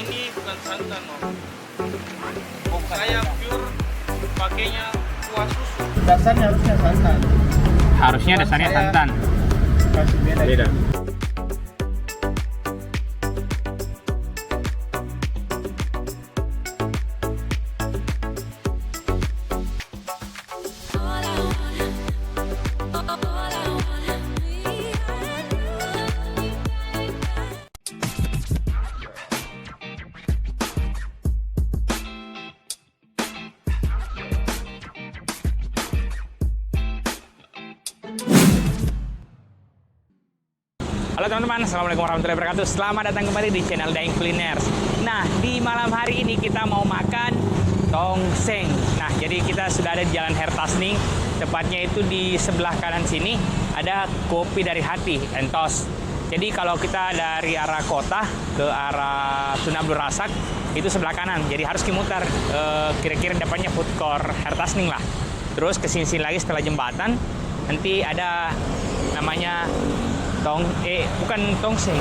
ini bukan santan, Om. Saya pure pakainya kuah susu. Dasarnya harusnya santan. Harusnya dasarnya Saya santan. kasih beda. Halo teman-teman, assalamualaikum warahmatullahi wabarakatuh. Selamat datang kembali di channel Daeng Kuliners. Nah, di malam hari ini kita mau makan tongseng. Nah, jadi kita sudah ada di Jalan Hertasning. Tepatnya itu di sebelah kanan sini ada Kopi Dari Hati, Entos. Jadi kalau kita dari arah kota ke arah Tun Abdul Razak itu sebelah kanan. Jadi harus kimutar kira-kira depannya food court Hertasning lah. Terus ke sini lagi setelah jembatan nanti ada namanya bukan tongseng,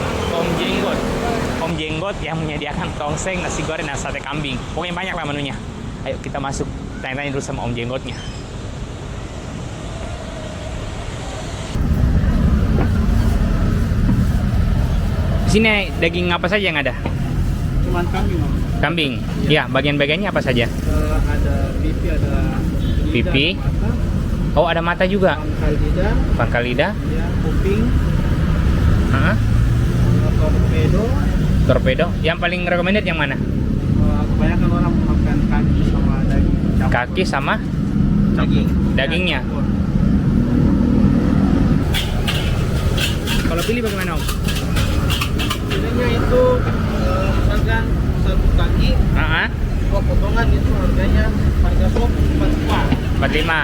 Om Jenggot yang menyediakan tongseng, nasi goreng, dan sate kambing. Pokoknya banyak lah menunya. Ayo kita masuk, tanya-tanya dulu sama Om Jenggotnya. Di sini daging apa saja yang ada? Cuman kambing, Om. Kambing. Ya, bagian-bagiannya apa saja? Ada pipi, ada lidah, Pipi. mata, Oh, ada mata juga. pangkal lidah, Pangkal lidah. ya, kuping, Hah? torpedo. Torpedo. Yang paling recommended yang mana? Kebanyakan orang makan kaki sama daging. Kaki sama Daging. dagingnya. Kalau pilih bagaimana, Om? Pilihnya itu misalkan satu kaki, Ah, dua potongan itu harganya harga sop 45.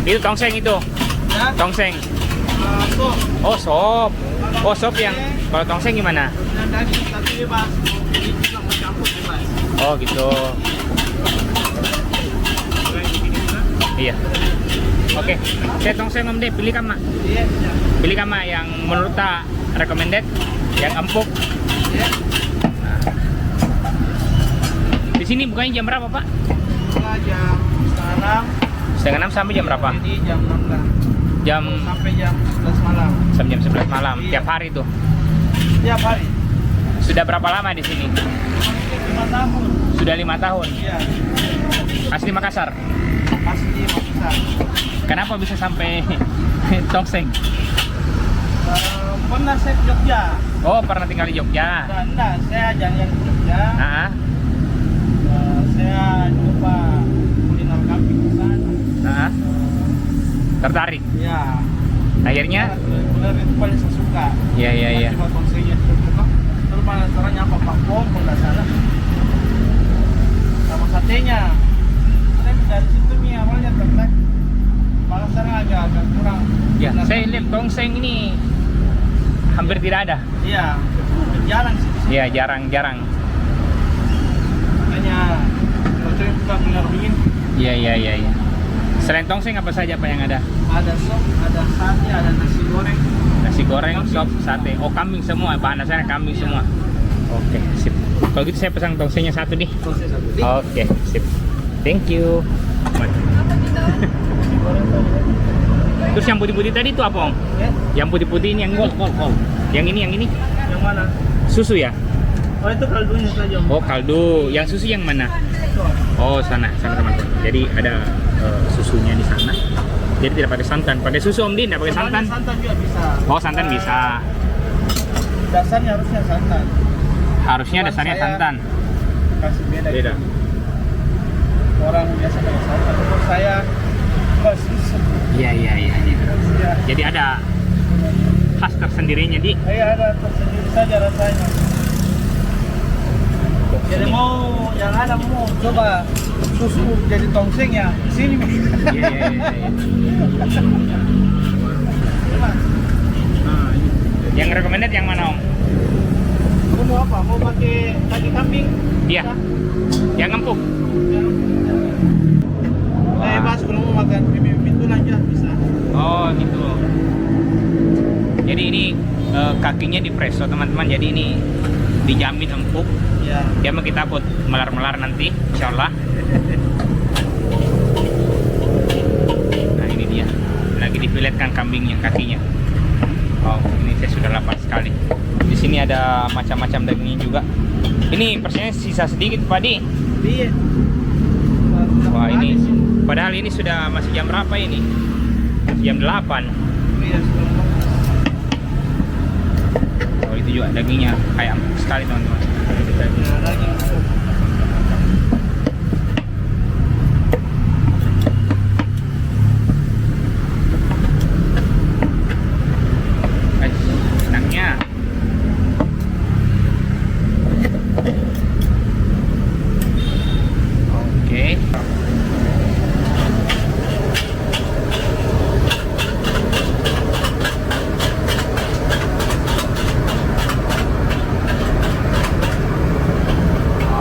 Itu tongseng itu. ya. Tongseng. Sop Oh, sop. Oh, sop yang kalau tongseng gimana? dan daging tapi bebas. Ini bisa mau campur bebas. Oh, gitu. Iya. Oke, saya tongseng Om deh, pilih kama. Iya, iya. Pilih kama yang menurut tak recommended, yang empuk. Iya. Di sini bukanya jam berapa, Pak? Buka jam sekarang Setengah 6 sampai jam berapa? ini jam 16 Jam sampai jam 11 malam. sampai jam 11 malam. Iya. Tiap hari tuh. Tiap hari. Sudah berapa lama di sini? 5 tahun. Sudah 5 tahun. Iya. Asli Makassar. Asli Makassar. Kenapa bisa sampai tongseng? Pernah saya ke Jogja. Oh, pernah tinggal di Jogja. Enggak, saya jalan ke Jogja. Ah, Saya coba kuliner kambing di sana. ah. Tertarik. Ya. Akhirnya, Kuliner itu paling saya suka. iya. Coba tongsengnya coba. Terus mana caranya apa Pak Bom kalau sana. Sama satenya. Saya dari situ nih awalnya tertarik. Malah sekarang agak kurang. Ya, Nah, saya lihat tongseng ini hampir tidak ada. Iya. Jarang sih. Iya, jarang. Makanya kalau saya suka kuliner begini. Iya. Selain tongseng apa saja Pak yang ada? Ada sop, ada sate, ada nasi goreng. Nasi goreng, sop, sate. Oh, kambing semua. Bahan dasarnya kambing semua. Oke, sip. Kalau gitu saya pesan tongsengnya satu nih. Tongseng satu. Oke, sip. Thank you. Terus yang putih-putih tadi itu apa, Om? Ya. Yang putih-putih ini yang Kol. Yang ini Yang mana? susu ya? Oh itu kaldunya saja. Om. Oh, kaldu. Yang susu yang mana? Itu. Oh, sana teman-teman. Jadi ada susunya di sana. Jadi tidak pakai santan. Pakai susu Om Din, tidak pakai santan. Santan juga bisa. Oh, santan bisa. Dasarnya harusnya santan. Harusnya Cuman dasarnya saya santan. Kasih beda. Beda. Gitu. Orang biasa pakai santan. Kalau saya nggak susu. Iya. Ya. Jadi ada khas tersendirinya di. Saya ada tersendiri saja rasanya. Jadi mau yang ada mau coba susu jadi tongseng ya sini. Iya. Yang recommended yang mana, Om? Kamu mau apa? Mau pakai kaki kambing? Iya. Yang empuk. Bebas kalau mau makan pipi tulang aja bisa. Oh, gitu. Jadi ini kakinya di presso, teman-teman. Jadi ini dijamin empuk. Ya. Dia mah kita buat melar-melar nanti, insya Allah. Nah ini dia, lagi difiletkan kambingnya, kakinya. Oh ini saya sudah lapar sekali. Di sini ada macam-macam dagingnya juga. Ini persennya sisa sedikit Pak Di. Iya. Wah ini, padahal ini sudah masih jam berapa ini? Jam 8. Iya, Oh itu juga dagingnya kayak empuk sekali teman-teman. Enaknya. Oke.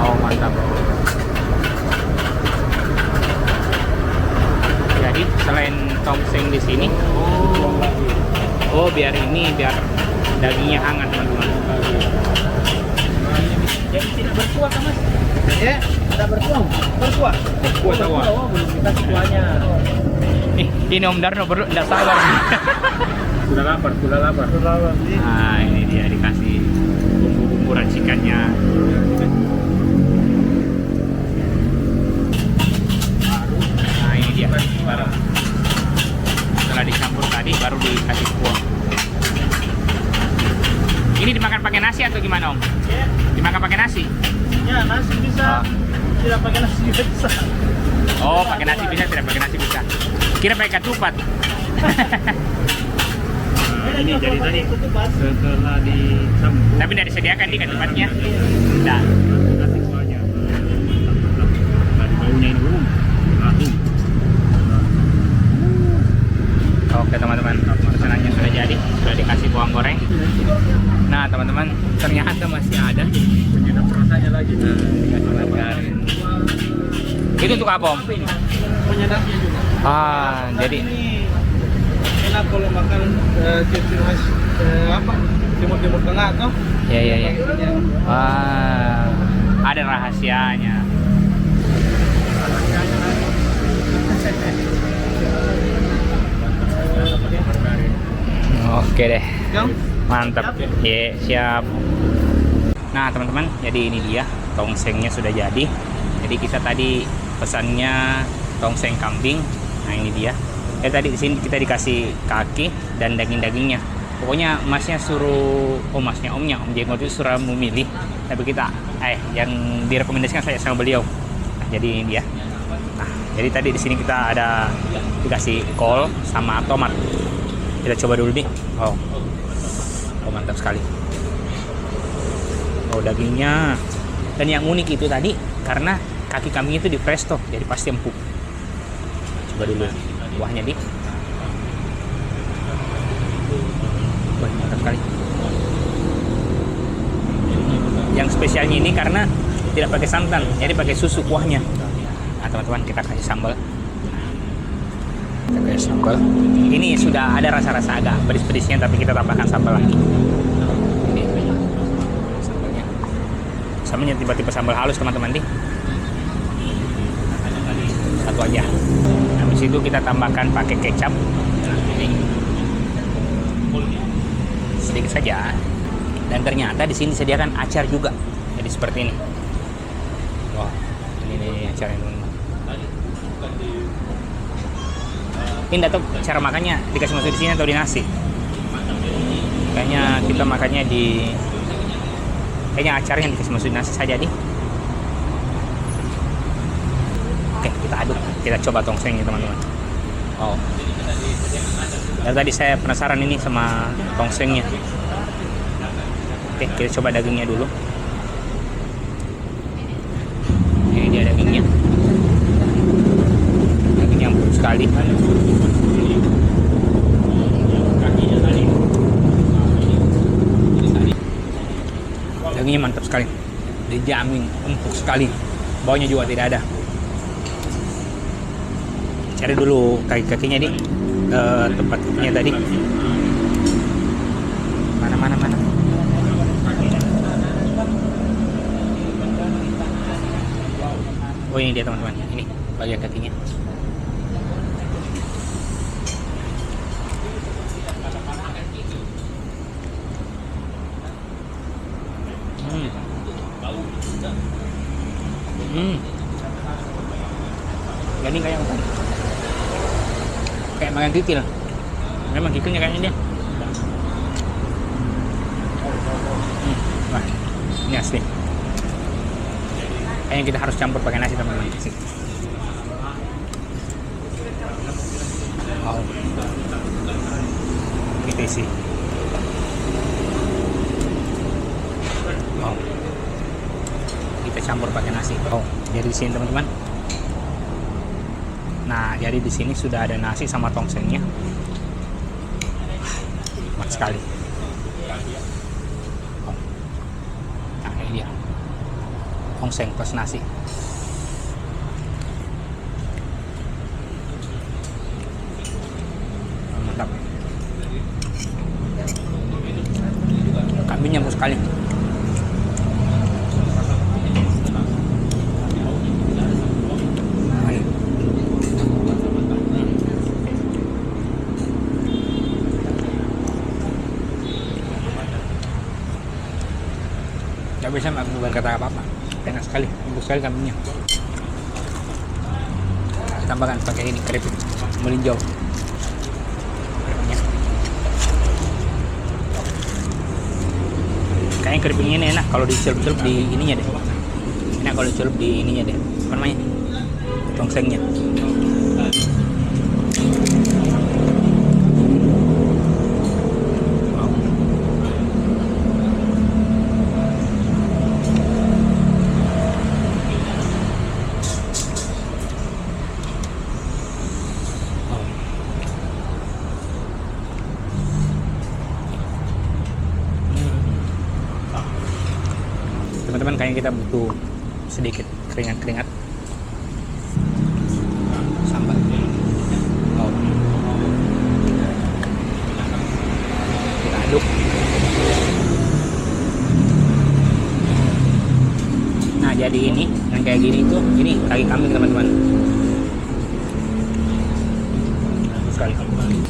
Oh mantap. Jadi selain tongseng di sini, oh biar dagingnya hangat teman-teman. Jadi tidak berkuah kan Mas? Ya, tidak berkuah. Berkuah. Berkuah tawa. Oh, belum dikasih kuahnya. Ini Om Darno baru tidak sabar. Sudah lapar. Nah ini dia dikasih bumbu-bumbu racikannya. Nah ini dia baru. Setelah dicampur tadi baru dikasih kuah. Ini dimakan pakai nasi atau gimana Om? Ya, Dimakan pakai nasi? ya nasi bisa. Tidak pakai nasi juga bisa. Oh pakai nasi bisa, tidak pakai nasi bisa. Kira pakai ketupat. Ini jadi tadi ketupat. setelah dicampur Tapi tidak disediakan di ketupatnya. Tidak. kasih kuahnya. Dari baunya ini belum. Langsung. Oke teman-teman, pesanannya sudah jadi, sudah dikasih bawang goreng. Nah teman-teman, ternyata masih ada. Penyedap rasanya lagi. Nah, dikasih margarin. Itu untuk apa Om? Penyedapnya juga. Ah, jadi Ini enak kalau makan ciri khas apa? Timur Tengah tuh. ya. Wah, ada rahasianya. Oke deh, Yang mantap. Ya, siap. Nah teman-teman, jadi ini dia tongsengnya sudah jadi. Jadi kita tadi pesannya tongseng kambing. Nah ini dia. Tadi di sini kita dikasih kaki dan daging-dagingnya. Pokoknya masnya suruh, masnya omnya, Om Jenggot itu suruh memilih. Tapi kita, yang direkomendasikan saya sama beliau. Nah, jadi ini dia. Nah, jadi tadi di sini kita ada dikasih kol sama tomat. Kita coba dulu nih. Oh mantap sekali. Oh dagingnya. Dan yang unik itu tadi karena kaki kambing itu di presto, jadi pasti empuk. Coba dulu kuahnya dik. Wah mantap sekali. Yang spesialnya ini karena tidak pakai santan, jadi pakai susu kuahnya. Nah teman-teman kita kasih sambal. Kita kasih sambal. Ini sudah ada rasa-rasa agak pedis-pedisnya, tapi kita tambahkan sambal lagi. Ini sambalnya. Sambalnya tiba-tiba sambal halus teman-teman nih. Satu aja. Habis itu kita tambahkan pakai kecap. Ini sedikit saja. Dan ternyata di sini disediakan acar juga. Jadi seperti ini. Wah, ini nih acarnya teman-teman. Ini tahu cara makannya dikasih masuk di sini atau di nasi. Kayaknya kita makannya kayaknya acaranya dikasih masuk di nasi saja nih. Oke, kita aduk. Kita coba tongsengnya teman-teman. Oh. Dan tadi saya penasaran ini sama tongsengnya. Oke, kita coba dagingnya dulu. Ini dia dagingnya. Dagingnya empuk sekali. Dagingnya mantap sekali. Dijamin empuk sekali. Baunya juga tidak ada. Cari dulu kaki-kakinya nih. Tempat kakinya tadi. Mana. Oh ini dia teman-teman, ini bagian kakinya. Jadi kayak apa? Kayak makan kikil. Memang kikilnya kayaknya dia. Wah, ini asli. Kayaknya kita harus campur pakai nasi teman-teman. Wow. Gitu sih. Wow. Kita campur pakai nasi. Oh, jadi di sini teman-teman. Nah, jadi di sini sudah ada nasi sama tongsengnya. Nikmat sekali. Oh. Nah, ini dia. Tongseng plus nasi. Mantap. Kambingnya empuk sekali. Gak bisa berkata apa-apa, enak sekali, empuk sekali kambingnya. Tambahkan pakai ini keripik melinjau. Keripiknya. Kayaknya keripiknya ini enak kalau dicelup-celup di ininya deh. Enak kalau dicelup di ininya deh. Apa namanya? Tongsengnya. Teman-teman, kayaknya kita butuh sedikit keringat-keringat sambal. Oh. Kita aduk. Nah, jadi ini yang kayak gini tuh, ini kaki kambing teman-teman. Sekali teman-teman.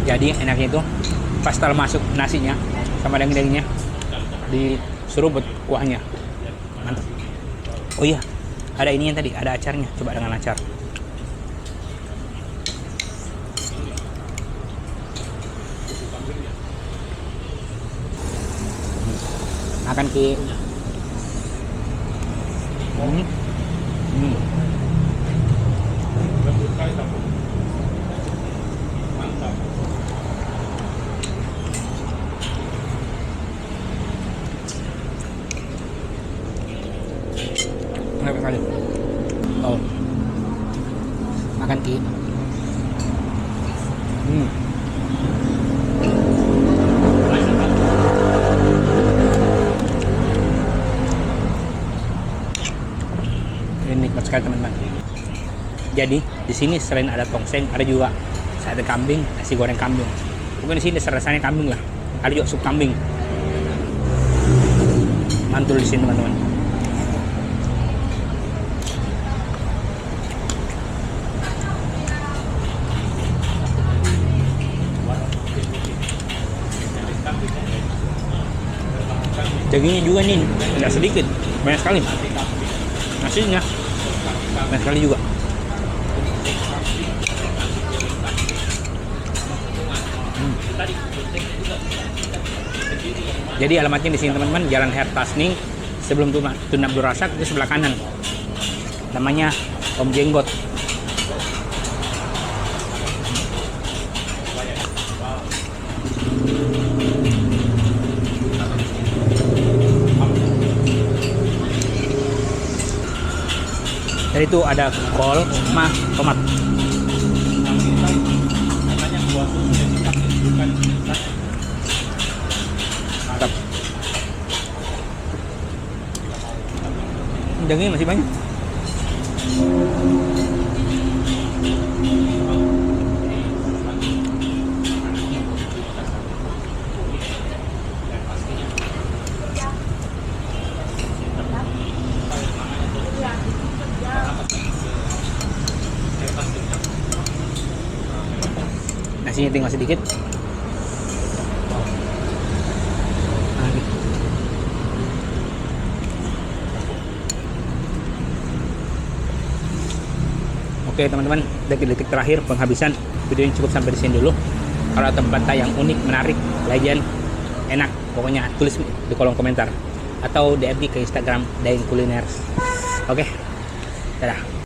Jadi enaknya itu pas setelah masuk nasinya sama daging-dagingnya disuruh buat kuahnya. Mantap. Oh iya, ada ini yang tadi, ada acarnya. Coba dengan acar. Makan ki. Enak sekali. Oh, makan ki. Ini nikmat sekali teman-teman. Jadi di sini selain ada tongseng, ada juga sate kambing, nasi goreng kambing. Mungkin di sini rasanya kambing lah. Ada juga sup kambing. Mantul di sini teman-teman. Dagingnya juga nih, tidak sedikit, banyak sekali. Nasinya banyak sekali juga. Jadi alamatnya di sini teman-teman, Jalan Hertasning, sebelum Tun Abdul Razak itu sebelah kanan. Namanya Om Jenggot. Dari itu ada kol sama tomat. Mantap. Dagingnya masih banyak. Nasinya tinggal sedikit. Oke teman-teman, detik-detik terakhir penghabisan video ini cukup sampai di sini dulu. Kalau ada tempat yang unik, menarik, legend, enak, pokoknya tulis di kolom komentar atau DM ke Instagram Daeng Kuliners. Oke, dadah.